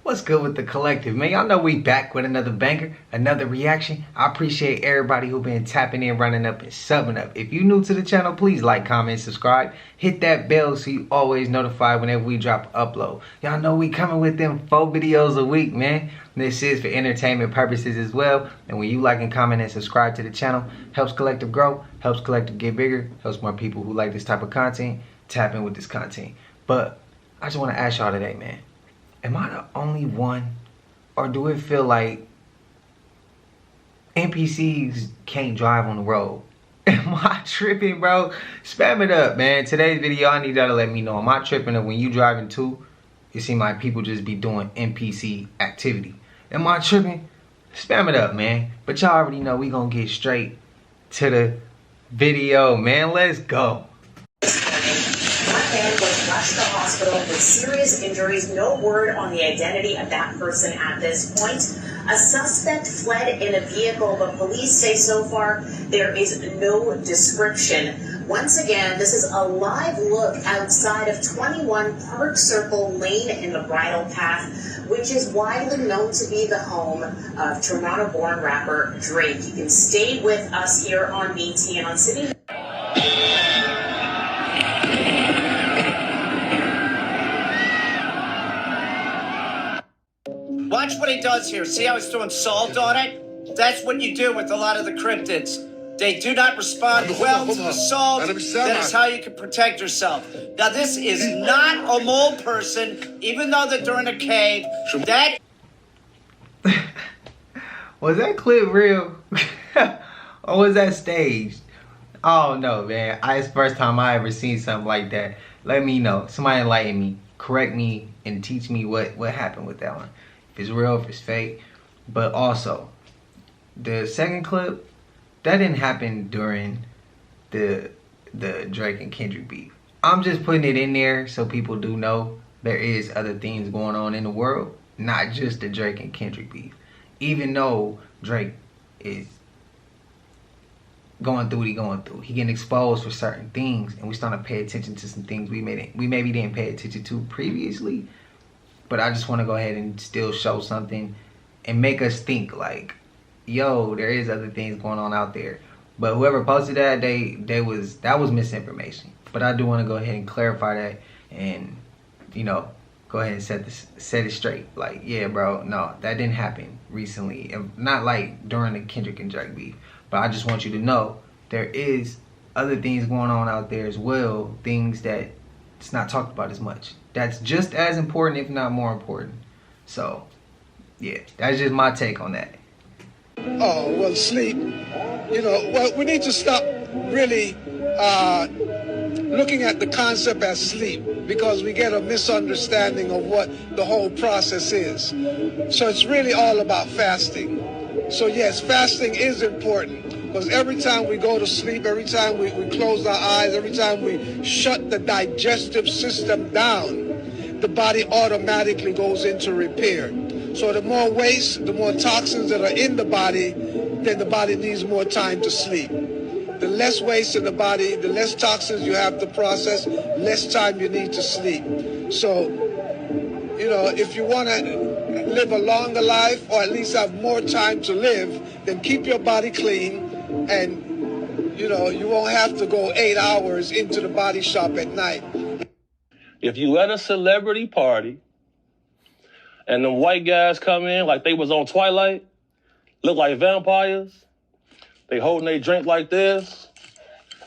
What's good with the collective, man? Y'all know we back with another banger, another reaction. I appreciate everybody who been tapping in, running up, and subbing up. If you new to the channel, please like, comment, subscribe. Hit that bell so you always notified whenever we drop an upload. Y'all know we coming with them 4 videos a week, man. This is for entertainment purposes as well. And when you like and comment and subscribe to the channel, helps collective grow, helps collective get bigger, helps more people who like this type of content tap in with this content. But I just want to ask y'all today, man. Am I the only one, or do it feel like NPCs can't drive on the road? Am I tripping, bro? Spam it up, man. Today's video, I need y'all to let me know. Am I tripping that when you driving too, it seems like people just be doing NPC activity? Am I tripping? Spam it up, man. But y'all already know we gonna get straight to the video, man. Let's go. Man was rushed to hospital with serious injuries. No word on the identity of that person at this point. A suspect fled in a vehicle, but police say so far there is no description. Once again, this is a live look outside of 21 Park Circle Lane in the Bridle Path, which is widely known to be the home of Toronto-born rapper Drake. You can stay with us here on BT and on City. Watch what he does here. See how he's throwing salt on it? That's what you do with a lot of the cryptids. They do not respond well to the salt. That is how you can protect yourself. Now, this is not a mole person, even though that they're in a cave. That Was that clip real? Or was that staged? I don't know, man. It's the first time I ever seen something like that. Let me know. Somebody enlighten me, correct me, and teach me what happened with that one. If it's real, if it's fake. But also, the second clip, that didn't happen during the Drake and Kendrick beef. I'm just putting it in there so people do know there is other things going on in the world, not just the Drake and Kendrick beef. Even though Drake is going through what he's going through, he getting exposed for certain things, and we starting to pay attention to some things we maybe didn't pay attention to previously. But I just want to go ahead and still show something and make us think like, yo, there is other things going on out there. But whoever posted that, that was misinformation. But I do want to go ahead and clarify that, and you know, go ahead and set it straight. Like, yeah, bro, no, that didn't happen recently, and not like during the Kendrick and Drake beef. But I just want you to know there is other things going on out there as well, things that it's not talked about as much. That's just as important, if not more important. So, yeah, that's just my take on that. Oh, well, sleep. You know, well, we need to stop really looking at the concept as sleep, because we get a misunderstanding of what the whole process is. So it's really all about fasting. So yes, fasting is important, because every time we go to sleep, every time we close our eyes, every time we shut the digestive system down, the body automatically goes into repair. So the more waste, the more toxins that are in the body, then the body needs more time to sleep. The less waste in the body, the less toxins you have to process, less time you need to sleep. So, you know, if you want to live a longer life, or at least have more time to live, then keep your body clean, and, you know, you won't have to go 8 hours into the body shop at night. If you at a celebrity party and them white guys come in like they was on Twilight, look like vampires, they holding their drink like this,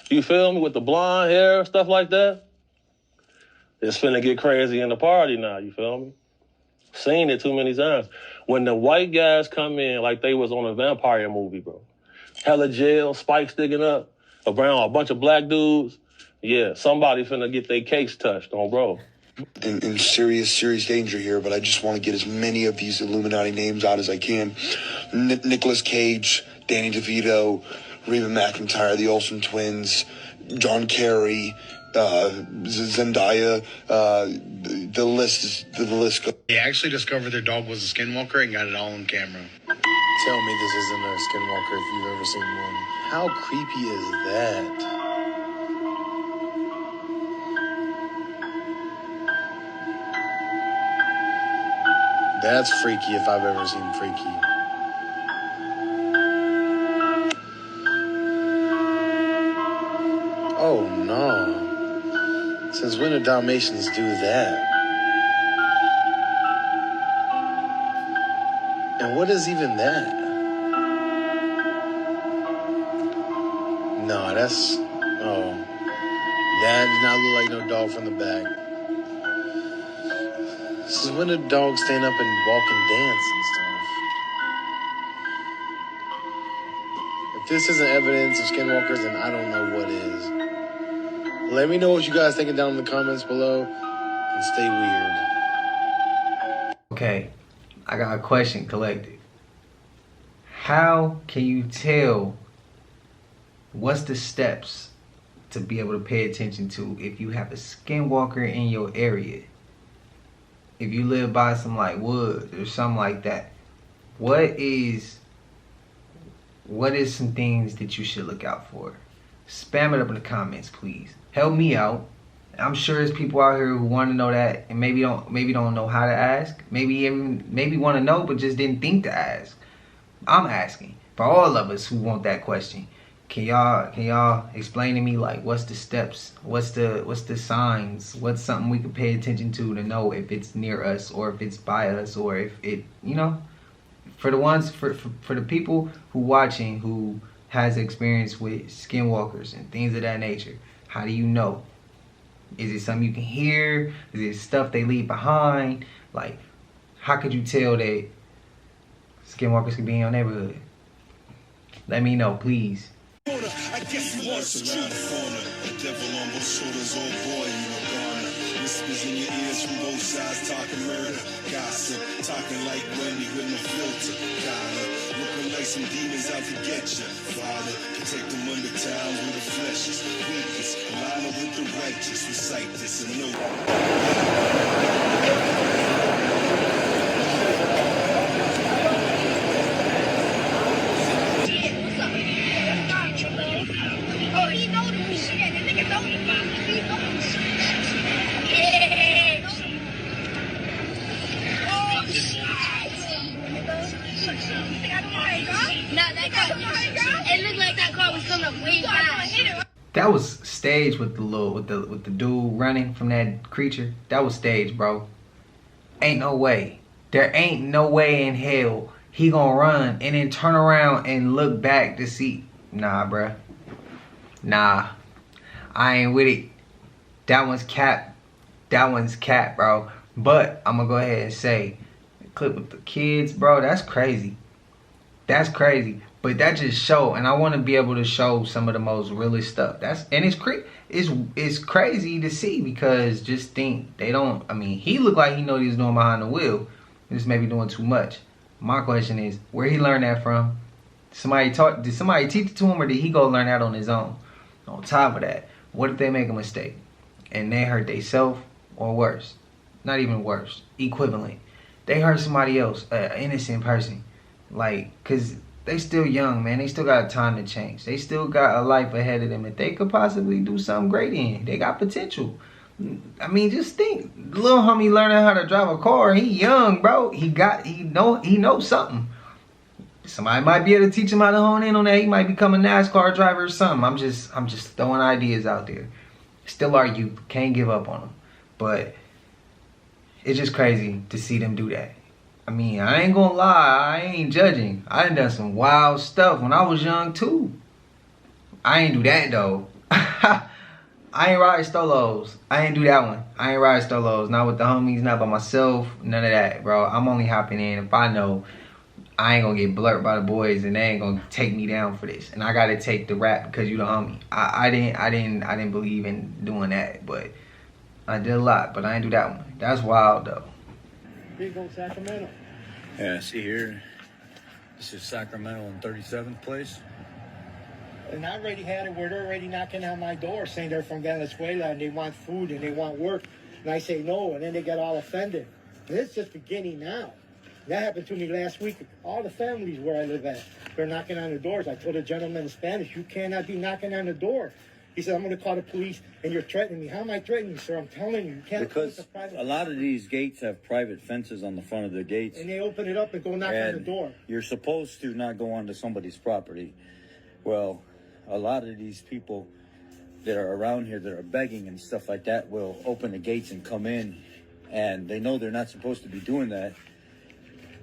you feel me, with the blonde hair, stuff like that, it's finna get crazy in the party now, you feel me? Seen it too many times. When the white guys come in like they was on a vampire movie, bro, hella gel, spikes sticking up, around a bunch of black dudes, yeah, somebody finna get their case touched on, bro. In serious danger here, but I just want to get as many of these Illuminati names out as I can. Nicolas Cage, Danny DeVito, Reba McEntire, the Olsen twins, John Kerry, Zendaya, the list goes. They actually discovered their dog was a skinwalker and got it all on camera. Tell me this isn't a skinwalker if you've ever seen one. How creepy is that? That's freaky if I've ever seen freaky. Oh no. Since when do Dalmatians do that? And what is even that? No, that's... Oh. That does not look like no dog from the back. This is when the dogs stand up and walk and dance and stuff. If this isn't evidence of skinwalkers, then I don't know what is. Let me know what you guys thinking down in the comments below. And stay weird. Okay, I got a question, Collective. How can you tell what's the steps to be able to pay attention to if you have a skinwalker in your area? If you live by some like woods or something like that, what is some things that you should look out for? Spam it up in the comments, please. Help me out. I'm sure there's people out here who want to know that and maybe don't know how to ask. Maybe want to know but just didn't think to ask. I'm asking for all of us who want that question. Can y'all explain to me, like, what's the steps? What's the signs? What's something we can pay attention to know if it's near us or if it's by us or if it, you know, for the people who watching who has experience with skinwalkers and things of that nature. How do you know? Is it something you can hear? Is it stuff they leave behind? Like, how could you tell that skinwalkers could be in your neighborhood? Let me know, please. I guess you want some truth. The devil on both shoulders, oh boy, you a goner. Whispers in your ears from both sides, talking murder, gossip, talking like Wendy with no filter. Kinda looking like some demons out to get you. Father, protect them under times where the flesh is weakest. Line up with the righteous, recite this and know. That was staged with the dude running from that creature. That was staged, bro. Ain't no way. There ain't no way in hell he gonna run and then turn around and look back to see. Nah, bruh. Nah. I ain't with it. That one's cap. That one's cap, bro. But I'm gonna go ahead and say, the clip with the kids, bro, that's crazy. That's crazy. But that just show, and I want to be able to show some of the most realest stuff. It's crazy to see, because just think, they don't, I mean, he looked like he know what he was doing behind the wheel. He just maybe doing too much. My question is, where he learned that from? Did somebody teach it to him, or did he go learn that on his own? On top of that, what if they make a mistake and they hurt themselves, or worse? Not even worse, equivalent. They hurt somebody else, an innocent person. Like, cause they still young, man. They still got time to change. They still got a life ahead of them that they could possibly do something great in. They got potential. I mean, just think, little homie learning how to drive a car. He young, bro. He knows something. Somebody might be able to teach him how to hone in on that. He might become a NASCAR driver or something. I'm just throwing ideas out there. Still are youth. Can't give up on them. But it's just crazy to see them do that. I mean, I ain't gonna lie, I ain't judging. I done some wild stuff when I was young too. I ain't do that though. I ain't ride stolos. I ain't do that one. I ain't ride stolos. Not with the homies, not by myself, none of that, bro. I'm only hopping in if I know I ain't gonna get blurred by the boys and they ain't gonna take me down for this. And I gotta take the rap because you the homie. I didn't believe in doing that, but I did a lot, but I ain't do that one. That's wild though. Big old Sacramento. Yeah, see here. This is Sacramento and 37th place. And I already had it where they're already knocking on my door saying they're from Venezuela and they want food and they want work. And I say no, and then they get all offended. And it's just beginning now. That happened to me last week. All the families where I live at, they're knocking on the doors. I told a gentleman in Spanish, you cannot be knocking on the door. He said, I'm going to call the police, and you're threatening me. How am I threatening you, sir? I'm telling you, you can't. Because a lot of these gates have private fences on the front of the gates. And they open it up and go knock on the door. You're supposed to not go onto somebody's property. Well, a lot of these people that are around here that are begging and stuff like that will open the gates and come in, and they know they're not supposed to be doing that.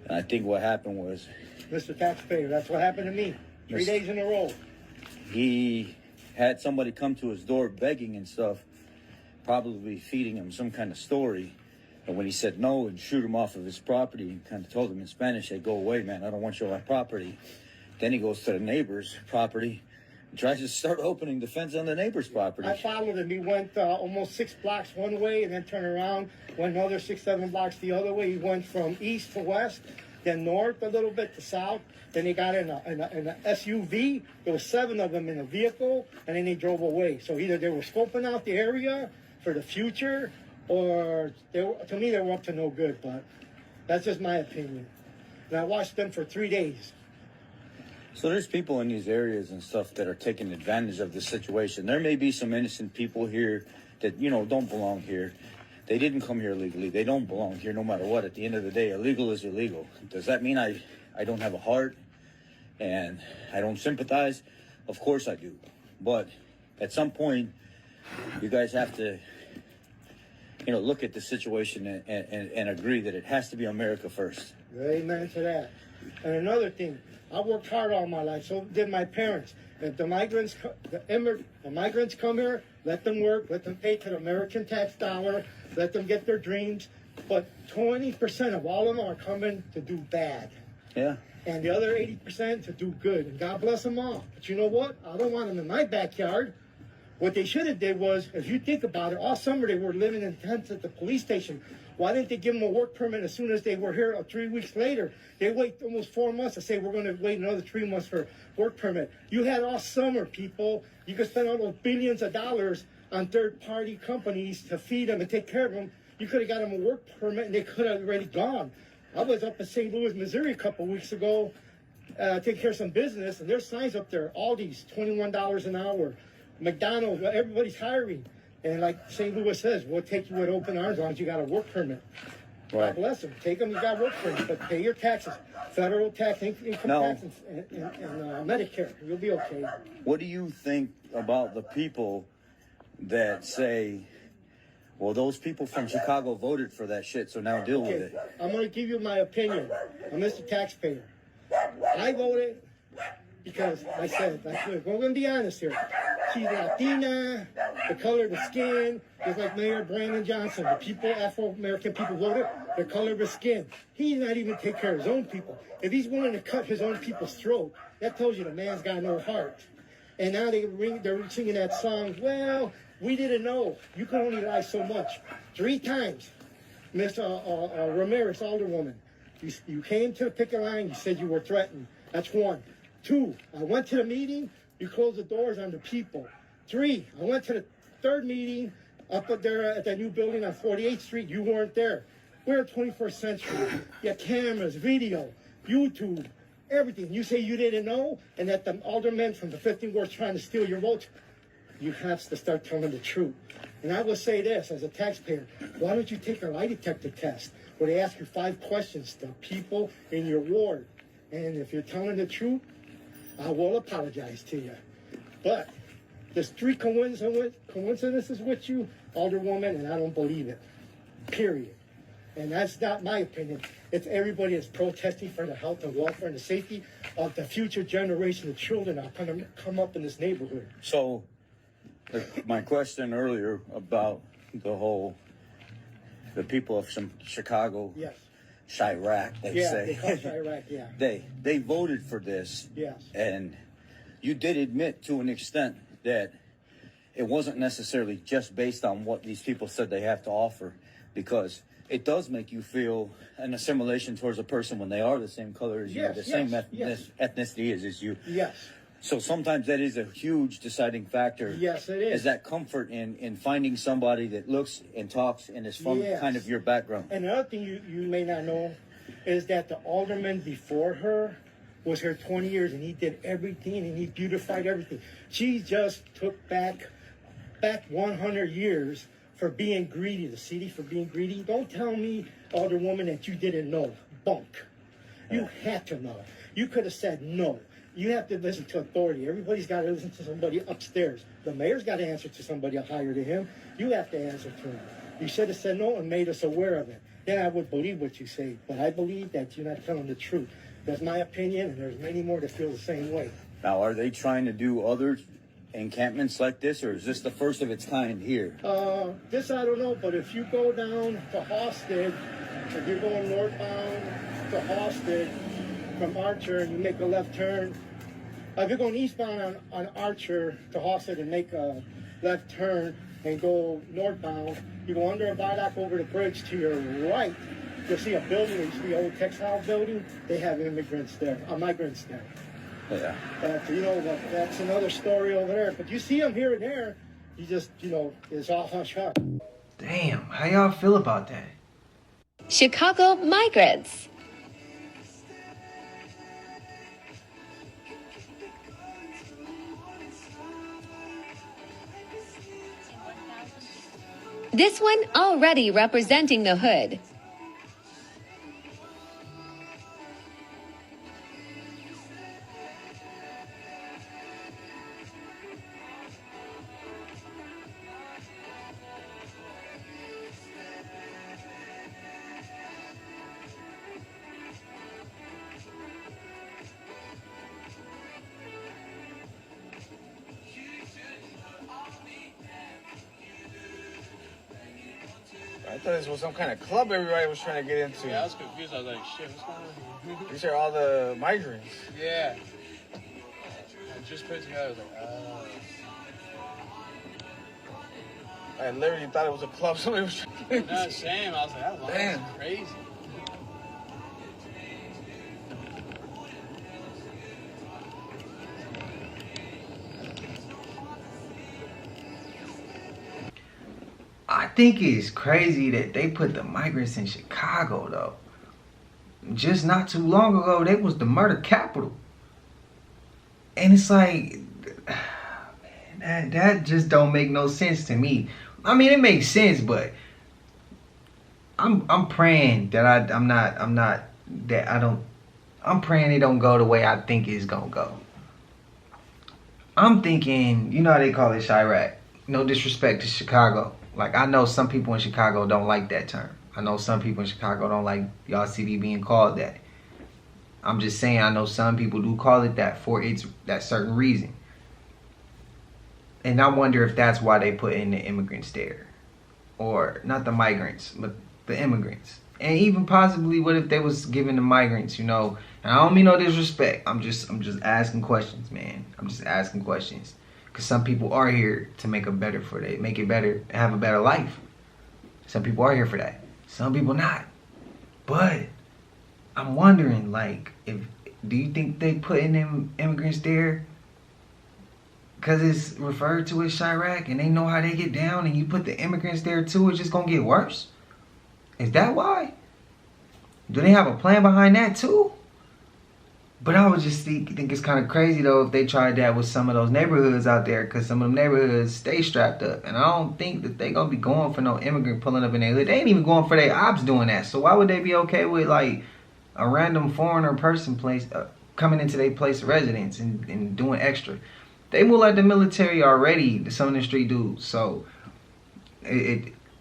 And I think what happened was, Mr. Taxpayer, that's what happened to me. 3 days in a row. He had somebody come to his door begging and stuff, probably feeding him some kind of story. And when he said no and shoot him off of his property, and kind of told him in Spanish, hey, go away, man, I don't want you on my property. Then he goes to the neighbor's property and tries to start opening the fence on the neighbor's property. I followed him. He went almost 6 blocks one way and then turned around, went another 6, 7 blocks the other way. He went from east to west, then north a little bit to south. Then he got in a SUV. There were 7 of them in a vehicle, and then they drove away. So either they were scoping out the area for the future, or to me they were up to no good. But that's just my opinion. And I watched them for 3 days. So there's people in these areas and stuff that are taking advantage of the situation. There may be some innocent people here that, you know, don't belong here. They didn't come here legally. They don't belong here no matter what. At the end of the day, illegal is illegal. Does that mean I don't have a heart and I don't sympathize? Of course I do. But at some point, you guys have to, you know, look at the situation and agree that it has to be America first. Amen to that. And another thing, I worked hard all my life. So did my parents. If the migrants come here, let them work, let them pay to the American tax dollar, let them get their dreams. But 20% of all of them are coming to do bad. Yeah. And the other 80% to do good. And God bless them all. But you know what? I don't want them in my backyard. What they should have did was, if you think about it, all summer they were living in tents at the police station. Why didn't they give them a work permit as soon as they were here 3 weeks later? They wait almost 4 months to say we're going to wait another 3 months for work permit. You had all summer, people. You could spend all those billions of dollars on third-party companies to feed them and take care of them. You could have got them a work permit and they could have already gone. I was up in St. Louis, Missouri a couple of weeks ago taking care of some business, and there's signs up there. Aldi's, $21 an hour. McDonald's, everybody's hiring. And like St. Louis says, we'll take you with open arms as long as you got a work permit. Right. God bless them. Take them, you got work permit, but pay your taxes. Federal tax, income tax, and Medicare. You'll be okay. What do you think about the people that say, well, those people from Chicago voted for that shit, so now deal with it? I'm going to give you my opinion. I'm Mr. Taxpayer. I voted because I said, we're going to be honest here. She's Latina, the color of the skin, just like Mayor Brandon Johnson. The people, Afro-American people voted, the color of the skin. He's not even taking care of his own people. If he's willing to cut his own people's throat, that tells you the man's got no heart. And now they're singing that song, well, we didn't know. You can only lie so much. 3 times, Miss Ramirez, Alderwoman, you came to the picket line, you said you were threatened. That's 1. 2, I went to the meeting, you closed the doors on the people. 3, I went to the 3rd meeting up there at that new building on 48th Street. You weren't there. We're 21st century. You have cameras, video, YouTube, everything. You say you didn't know, and that the aldermen from the 15th were trying to steal your votes. You have to start telling the truth. And I will say this, as a taxpayer, why don't you take a lie detector test where they ask you 5 questions to people in your ward? And if you're telling the truth, I will apologize to you. But there's 3 coincidences with you, Alderwoman, and I don't believe it. Period. And that's not my opinion. It's everybody that's protesting for the health and welfare and the safety of the future generation of children that are going to come up in this neighborhood. So, my question earlier about the people of Chicago, yes, Chirac, they say. They call Chirac, yeah. They voted for this. Yes. And you did admit to an extent that it wasn't necessarily just based on what these people said they have to offer, because it does make you feel an assimilation towards a person when they are the same color as you, the same ethnicity as you. Yes. So sometimes that is a huge deciding factor. Yes, it is. Is that comfort in finding somebody that looks and talks and is from kind of your background. And another thing you may not know is that the alderman before her was here 20 years, and he did everything, and he beautified everything. She just took back back 100 years for being greedy, the city for being greedy. Don't tell me, Alderwoman, that you didn't know. Bunk. You had to know. You could have said no. You have to listen to authority. Everybody's got to listen to somebody upstairs. The mayor's got to answer to somebody higher to him. You have to answer to him. You should have said no and made us aware of it. Then I would believe what you say. But I believe that you're not telling the truth. That's my opinion, and there's many more that feel the same way. Now, are they trying to do other encampments like this, or is this the first of its kind here? This I don't know, but if you go down to Halsted, if you're going northbound to Halsted from Archer and you make a left turn, if you're going eastbound on Archer to Halsted and make a left turn and go northbound, you go under a viaduct over the bridge to your right, you'll see a building. You see the old textile building. They have immigrants there, migrants there. Yeah. You know, that's another story over there. But you see them here and there. You just, you know, it's all hush hush. Damn, how y'all feel about that? Chicago migrants. This one already representing the hood. I thought this was some kind of club everybody was trying to get into. Yeah, I was confused. I was like, shit, what's going on? These are all the migrants. Yeah. I just put it together. I was like, oh. I literally thought it was a club. Somebody was trying to... No, same. I was like, that line is crazy. I think it's crazy that they put the migrants in Chicago, though. Just not too long ago, they was the murder capital. And it's like, man, that just don't make no sense to me. I mean, it makes sense, but I'm praying that I'm praying it don't go the way I think it's gonna go. I'm thinking, you know how they call it Chirac. No disrespect to Chicago. Like, I know some people in Chicago don't like that term. I know some people in Chicago don't like y'all city being called that. I'm just saying, I know some people do call it that for that certain reason. And I wonder if that's why they put in the immigrants there. Or, not the migrants, but the immigrants. And even possibly, what if they was giving the migrants, you know, and I don't mean no disrespect. I'm just asking questions, man. I'm just asking questions. Because some people are here to make it better, have a better life. Some people are here for that. Some people not. But I'm wondering, like, do you think they putting them immigrants there because it's referred to as Chirac and they know how they get down, and you put the immigrants there too, it's just gonna get worse? Is that why? Do they have a plan behind that too? But I would just think it's kind of crazy, though, if they tried that with some of those neighborhoods out there, because some of them neighborhoods stay strapped up. And I don't think that they going to be going for no immigrant pulling up in their hood. They ain't even going for their ops doing that. So why would they be okay with, like, a random foreigner person coming into their place of residence and doing extra? They move like the military already, some of the street dudes. So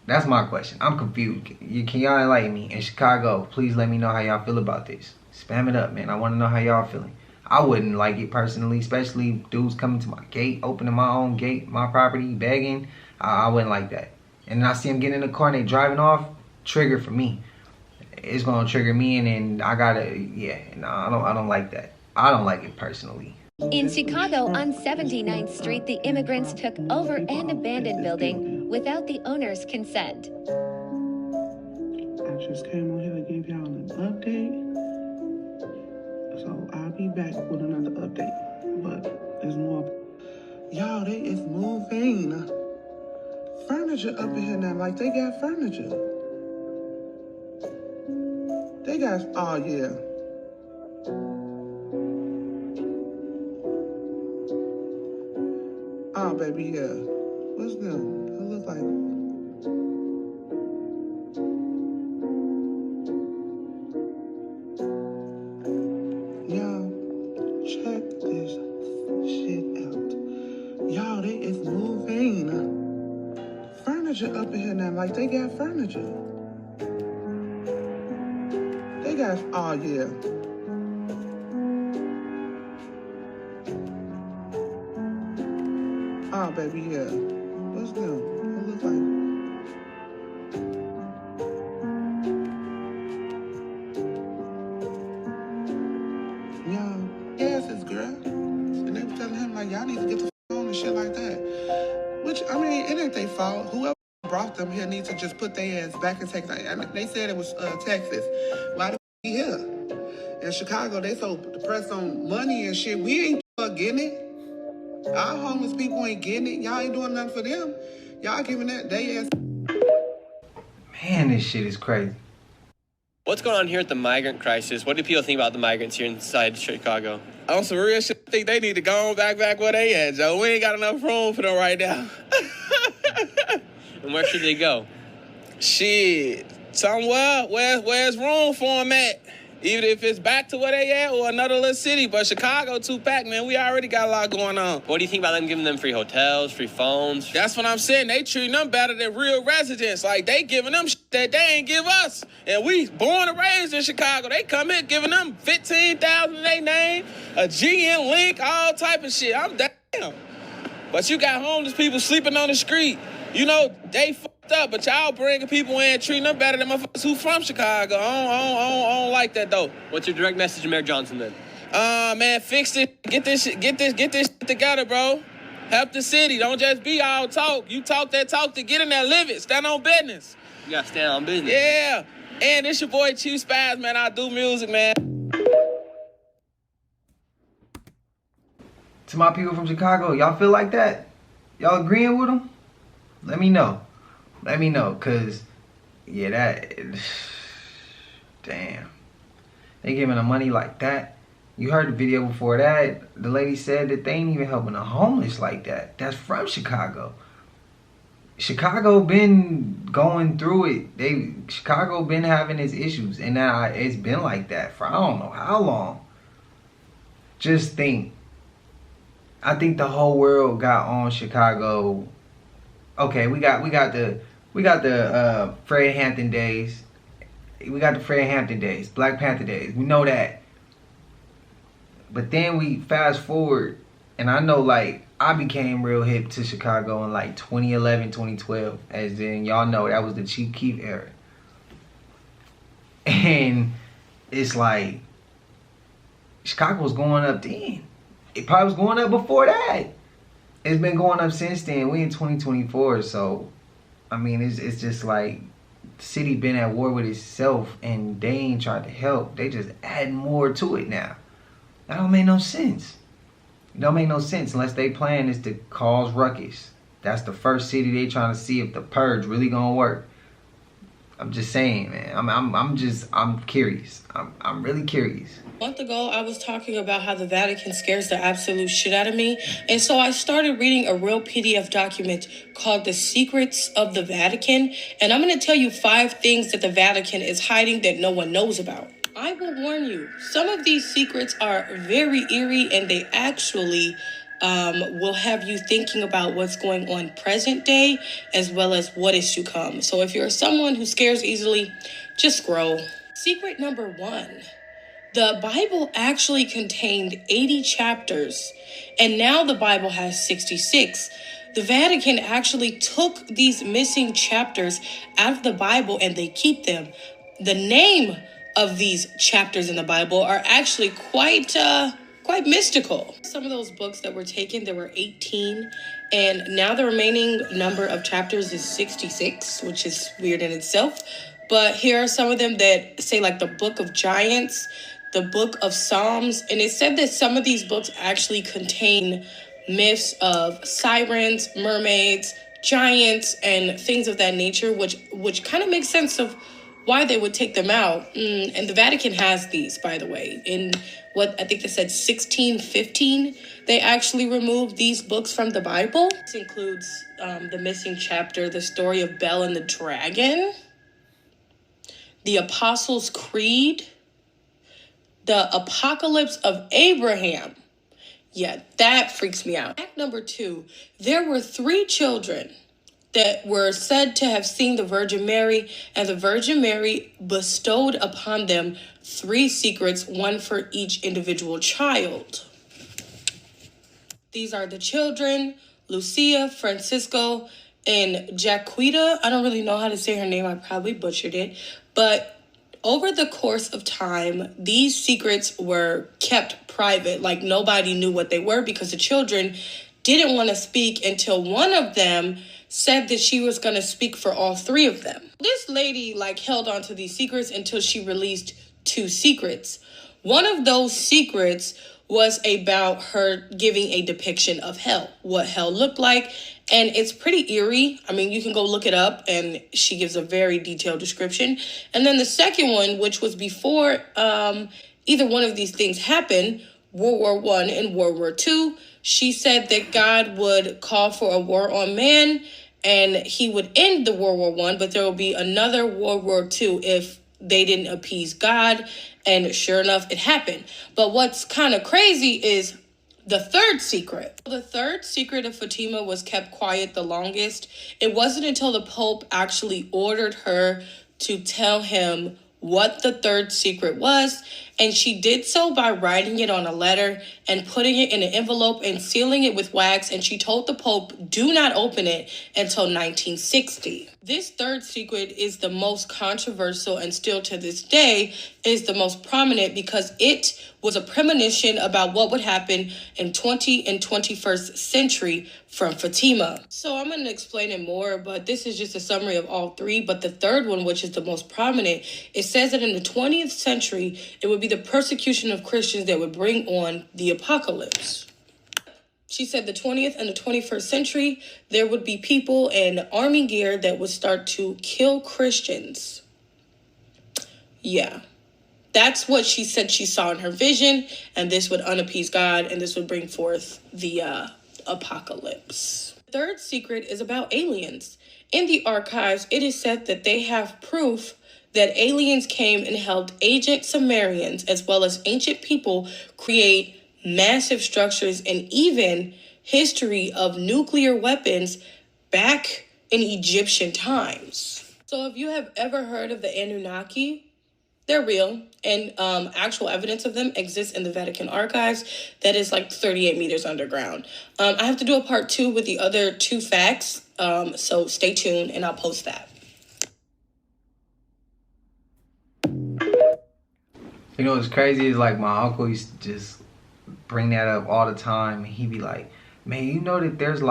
that's my question. I'm confused. Can y'all enlighten me? In Chicago, please let me know how y'all feel about this. Spam it up, man. I want to know how y'all feeling. I wouldn't like it personally, especially dudes coming to my gate, opening my own gate, my property, begging. I wouldn't like that. And then I see them getting in the car and they driving off, trigger for me. It's going to trigger me, and then I got to, I don't like that. I don't like it personally. In Chicago, on 79th Street, the immigrants took over an abandoned building without the owner's consent. I just came on here to give y'all an update. So I'll be back with another update. But there's more. Y'all, they is moving. Furniture up in here now, like they got furniture. They got, oh yeah. Oh, baby, yeah. What's them? Who look like? Y'all, check this shit out. Y'all, they is moving. Furniture up in here now, like they got furniture. They got, oh yeah. Oh baby, yeah. What's them? Who look like? Y'all, yes, it's girl. And they were telling him like, y'all need to get the on and shit like that. Which, I mean, it ain't their fault. Whoever brought them here needs to just put their ass back in Texas. I mean, they said it was Texas. Why the he here? In Chicago, they so depressed on money and shit. We ain't getting it. Our homeless people ain't getting it. Y'all ain't doing nothing for them. Y'all giving that they ass. Man, this shit is crazy. What's going on here at the migrant crisis? What do people think about the migrants here inside Chicago? On some real shit, I think they need to go on back where they at, Joe. We ain't got enough room for them right now. And where should they go? Shit, somewhere where's room for them at. Even if it's back to where they at or another little city. But Chicago, too packed, man. We already got a lot going on. What do you think about them giving them free hotels, free phones? That's what I'm saying. They treating them better than real residents. Like, they giving them shit that they ain't give us. And we born and raised in Chicago. They come in giving them $15,000 in their name, a GN Link, all type of shit. I'm damn. But you got homeless people sleeping on the street. You know, they fucked up, but y'all bringing people in, treating them better than motherfuckers who from Chicago. I don't like that, though. What's your direct message to Mayor Johnson, then? Man, fix it. Get this shit together, bro. Help the city. Don't just be all talk. You talk that talk to get in there, live it. Stand on business. You gotta stand on business. Yeah. And it's your boy Chief Spaz, man. I do music, man. To my people from Chicago, y'all feel like that? Y'all agreeing with them? Let me know. Let me know, cause yeah, damn. They giving them money like that. You heard the video before that. The lady said that they ain't even helping the homeless like that. That's from Chicago. Chicago been going through it. Chicago been having its issues, and now it's been like that for I don't know how long. Just think. I think the whole world got on Chicago. Okay, we got the Fred Hampton days. We got the Fred Hampton days, Black Panther days. We know that. But then we fast forward, and I know like I became real hip to Chicago in like 2011, 2012. As in y'all know that was the Chief Keef era. And it's like Chicago was going up then. It probably was going up before that. It's been going up since then. We in 2024, so I mean it's just like the city been at war with itself and they ain't tried to help. They just add more to it now. That don't make no sense. It don't make no sense unless they plan is to cause ruckus. That's the first city they trying to see if the purge really gonna work. I'm just saying, man. I'm curious. I'm really curious. A month ago, I was talking about how the Vatican scares the absolute shit out of me. And so I started reading a real PDF document called The Secrets of the Vatican. And I'm going to tell you 5 things that the Vatican is hiding that no one knows about. I will warn you, some of these secrets are very eerie and they actually will have you thinking about what's going on present day as well as what is to come. So if you're someone who scares easily, just scroll. Secret number 1. The Bible actually contained 80 chapters, and now the Bible has 66. The Vatican actually took these missing chapters out of the Bible and they keep them. The name of these chapters in the Bible are actually quite mystical. Some of those books that were taken, there were 18, and now the remaining number of chapters is 66, which is weird in itself. But here are some of them that say like the Book of Giants, the Book of Psalms, and it said that some of these books actually contain myths of sirens, mermaids, giants, and things of that nature, which kind of makes sense of why they would take them out. And the Vatican has these, by the way. In what I think they said 1615, they actually removed these books from the Bible. This includes the missing chapter, the story of Bel and the Dragon, the Apostles' Creed, the Apocalypse of Abraham. Yeah, that freaks me out. Fact number 2, there were 3 children that were said to have seen the Virgin Mary, and the Virgin Mary bestowed upon them 3 secrets, one for each individual child. These are the children, Lucia, Francisco, and Jaquita. I don't really know how to say her name. I probably butchered it. But over the course of time, these secrets were kept private. Like, nobody knew what they were because the children didn't want to speak until one of them said that she was going to speak for all 3 of them. This lady held on to these secrets until she released 2 secrets. One of those secrets was about her giving a depiction of hell, what hell looked like. And it's pretty eerie. I mean, you can go look it up, and she gives a very detailed description. And then the second one, which was before either one of these things happened, World War I and World War II, she said that God would call for a war on man, and he would end the World War I, but there will be another World War II if they didn't appease God. And sure enough, it happened. But what's kind of crazy is the third secret. The third secret of Fatima was kept quiet the longest. It wasn't until the Pope actually ordered her to tell him what the third secret was, and she did so by writing it on a letter and putting it in an envelope and sealing it with wax, and she told the Pope, do not open it until 1960. This third secret is the most controversial, and still to this day is the most prominent, because it was a premonition about what would happen in 20th and 21st century from Fatima. So I'm going to explain it more, but this is just a summary of all 3. But the third one, which is the most prominent, it says that in the 20th century, it would be the persecution of Christians that would bring on the apocalypse. She said the 20th and the 21st century, there would be people in army gear that would start to kill Christians. Yeah. That's what she said she saw in her vision, and this would unappease God, and this would bring forth the apocalypse. The third secret is about aliens. In the archives, it is said that they have proof that aliens came and helped ancient Sumerians, as well as ancient people, create massive structures and even history of nuclear weapons back in Egyptian times. So if you have ever heard of the Anunnaki, they're real, and actual evidence of them exists in the Vatican archives. That is 38 meters underground. I have to do a part 2 with the other 2 facts, so stay tuned, and I'll post that. You know what's crazy is my uncle used to just bring that up all the time, and he'd be like, man, you know that there's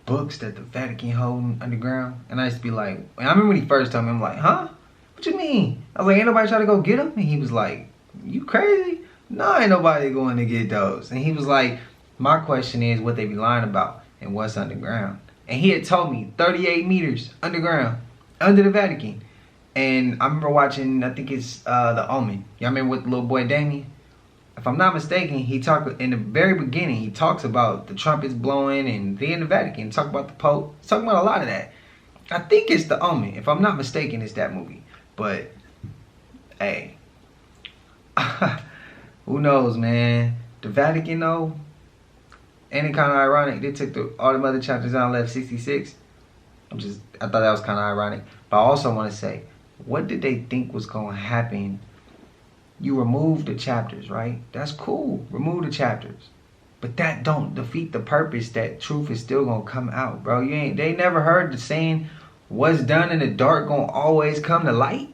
books that the Vatican hold underground? And I used to be like, I remember when he first told me, I'm like, huh? What you mean? I was like, ain't nobody trying to go get them? And he was like, you crazy? No, ain't nobody going to get those. And he was like, my question is what they be lying about and what's underground. And he had told me 38 meters underground, under the Vatican. And I remember watching, I think it's The Omen. Y'all remember with the little boy Damien? If I'm not mistaken, he talked in the very beginning, he talks about the trumpets blowing and they in the Vatican. Talk about the Pope. He's talking about a lot of that. I think it's The Omen. If I'm not mistaken, it's that movie. But, hey, who knows, man? The Vatican, though, ain't it kind of ironic? They took all the other chapters out and left 66. I thought that was kind of ironic. But I also want to say, what did they think was going to happen? You remove the chapters, right? That's cool. Remove the chapters. But that don't defeat the purpose that truth is still going to come out, bro. They never heard the saying, what's done in the dark gonna always come to light?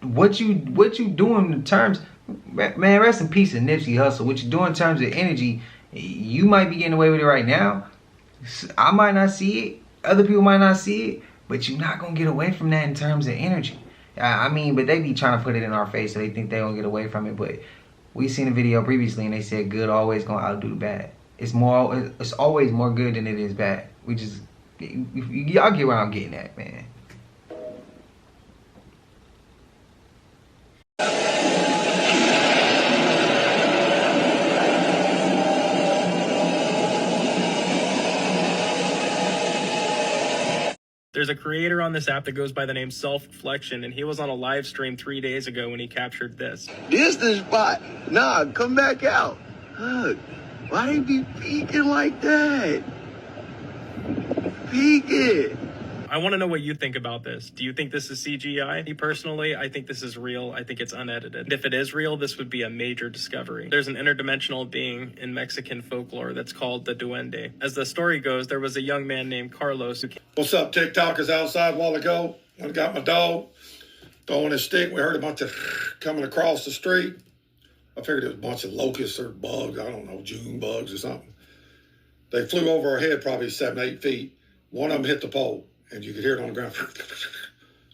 What you doing in terms, man, rest in peace to Nipsey Hussle. What you doing in terms of energy, you might be getting away with it right now. I might not see it. Other people might not see it. But you're not gonna get away from that in terms of energy. I mean, but they be trying to put it in our face so they think they gonna get away from it. But we seen a video previously and they said good always gonna outdo the bad. It's always more good than it is bad. Y'all get where I'm getting at, man. There's a creator on this app that goes by the name Self-Reflection, and he was on a live stream 3 days ago when he captured this. This the spot. Nah, come back out. Look, why they be peeking like that? Peeking. I want to know what you think about this. Do you think this is CGI? Me personally, I think this is real. I think it's unedited. And if it is real, this would be a major discovery. There's an interdimensional being in Mexican folklore that's called the Duende. As the story goes, there was a young man named Carlos who... What's up, TikTokers outside a while ago? I got my dog throwing his stick. We heard a bunch of coming across the street. I figured it was a bunch of locusts or bugs. I don't know, June bugs or something. They flew over our head probably 7, 8 feet. One of them hit the pole. And you could hear it on the ground.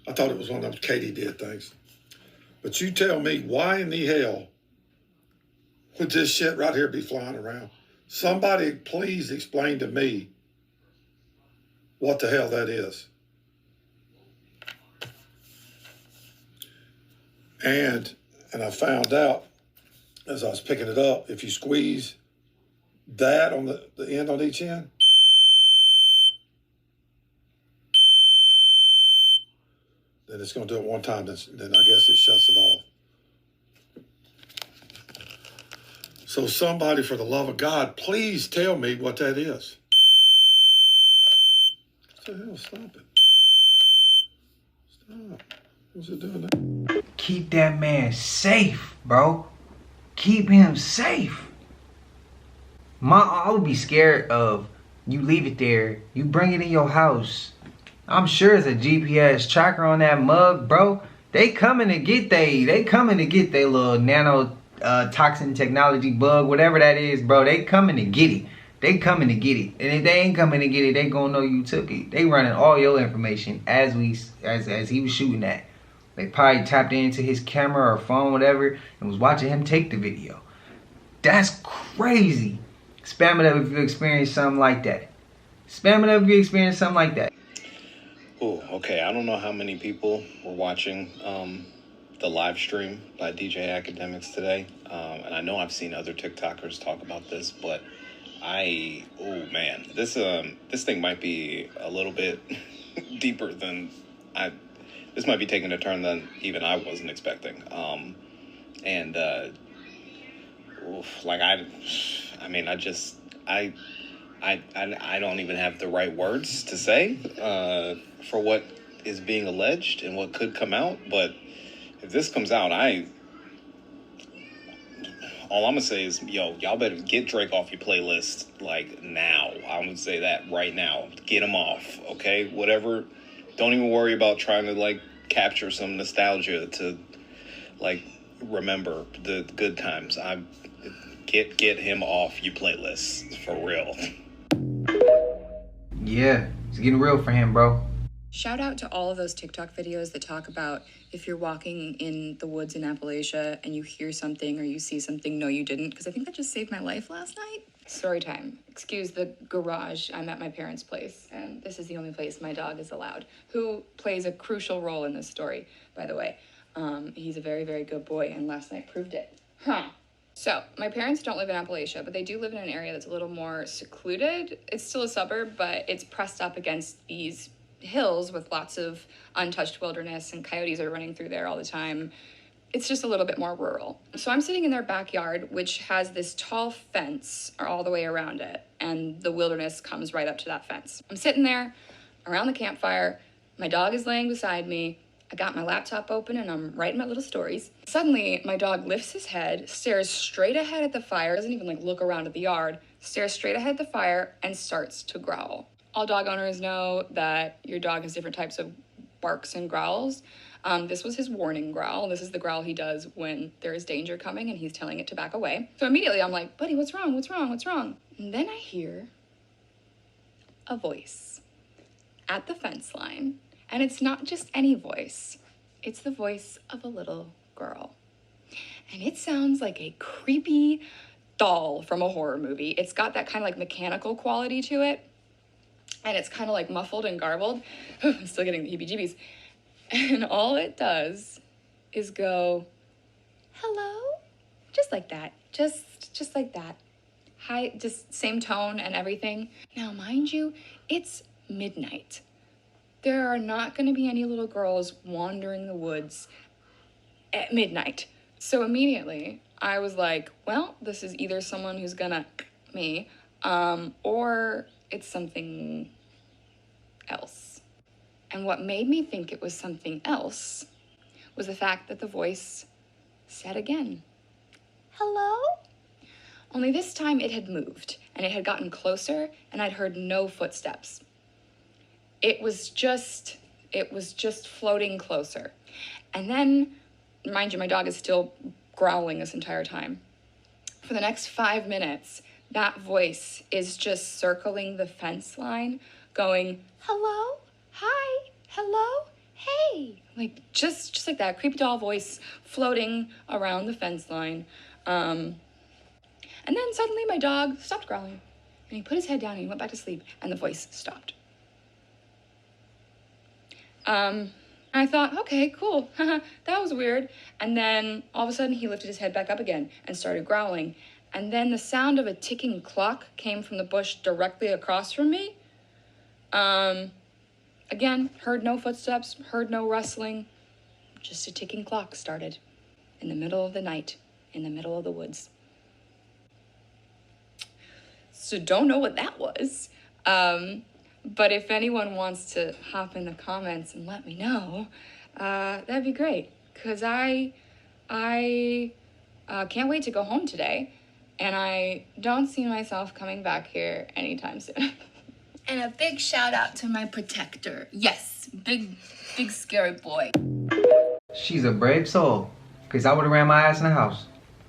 I thought it was one of those Katie did things. But you tell me, why in the hell would this shit right here be flying around? Somebody please explain to me what the hell that is. And I found out as I was picking it up, if you squeeze that on the end on each end, then it's going to do it one time, then I guess it shuts it off. So somebody, for the love of God, please tell me what that is. What the hell? Stop it. Stop. What's it doing now? Keep that man safe, bro. Keep him safe. I would be scared of you leave it there, you bring it in your house. I'm sure it's a GPS tracker on that mug, bro. They coming to get they little nano toxin technology bug, whatever that is, bro. They coming to get it. They coming to get it. And if they ain't coming to get it, they gonna know you took it. They running all your information as he was shooting that. They probably tapped into his camera or phone, whatever, and was watching him take the video. That's crazy. Spam it up if you experience something like that. Spam it up if you experience something like that. Oh, okay. I don't know how many people were watching the live stream by DJ Academics today. And I know I've seen other TikTokers talk about this, but oh man, this thing might be a little bit deeper than this might be taking a turn than even I wasn't expecting. I don't even have the right words to say for what is being alleged and what could come out. But if this comes out, all I'm gonna say is, y'all better get Drake off your playlist like now. I'm gonna say that right now. Get him off, okay? Whatever. Don't even worry about trying to capture some nostalgia to remember the good times. Get him off your playlist for real. Yeah, it's getting real for him, bro. Shout out to all of those TikTok videos that talk about if you're walking in the woods in Appalachia and you hear something or you see something, no, you didn't, because I think that just saved my life last night. Story time. Excuse the garage. I'm at my parents' place, and this is the only place my dog is allowed, who plays a crucial role in this story, by the way. He's a very, very good boy, and last night proved it. So, my parents don't live in Appalachia, but they do live in an area that's a little more secluded. It's still a suburb, but it's pressed up against these hills with lots of untouched wilderness, and coyotes are running through there all the time. It's just a little bit more rural. So I'm sitting in their backyard, which has this tall fence all the way around it, and the wilderness comes right up to that fence. I'm sitting there around the campfire. My dog is laying beside me. I got my laptop open and I'm writing my little stories. Suddenly, my dog lifts his head, stares straight ahead at the fire, doesn't even look around at the yard, stares straight ahead at the fire and starts to growl. All dog owners know that your dog has different types of barks and growls. This was his warning growl. This is the growl he does when there is danger coming and he's telling it to back away. So immediately I'm like, buddy, what's wrong? What's wrong? What's wrong? And then I hear a voice at the fence line. And it's not just any voice. It's the voice of a little girl. And it sounds like a creepy doll from a horror movie. It's got that kind of mechanical quality to it. And it's kind of muffled and garbled. I'm still getting the heebie-jeebies. And all it does is go, hello? Just like that. Just like that. Hi, just same tone and everything. Now, mind you, it's midnight. there are not going to be any little girls wandering the woods at midnight. So immediately I was like, well, this is either someone who's gonna me, or it's something else. And what made me think it was something else was the fact that the voice said again, hello? Only this time it had moved, and it had gotten closer, and I'd heard no footsteps. It was just floating closer. And then, mind you, my dog is still growling this entire time. For the next 5 minutes, that voice is just circling the fence line, going, hello, hi, hello, hey. Like, just like that creepy doll voice floating around the fence line. And then suddenly my dog stopped growling, and he put his head down and he went back to sleep, and the voice stopped. I thought, okay, cool, that was weird. And then all of a sudden he lifted his head back up again and started growling. And then the sound of a ticking clock came from the bush directly across from me. Again, heard no footsteps, heard no rustling. Just a ticking clock started in the middle of the night, in the middle of the woods. So don't know what that was. But if anyone wants to hop in the comments and let me know, that'd be great. Because I can't wait to go home today. And I don't see myself coming back here anytime soon. And a big shout out to my protector. Yes, big scary boy. She's a brave soul, because I would have ran my ass in the house.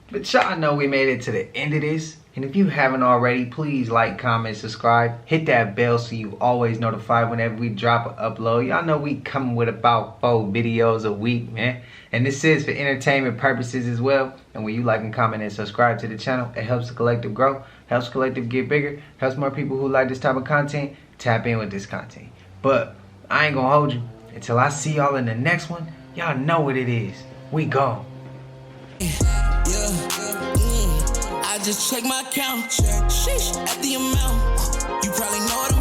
But y'all know we made it to the end of this. And if you haven't already, please like, comment, subscribe. Hit that bell so you always notified whenever we drop an upload. Y'all know we come with about 4 videos a week, man. And this is for entertainment purposes as well. And when you like and comment and subscribe to the channel, it helps the collective grow, helps collective get bigger, helps more people who like this type of content tap in with this content. But I ain't gonna hold you. Until I see y'all in the next one, y'all know what it is. We gone. I just check my account. Sheesh, at the amount. You probably know it.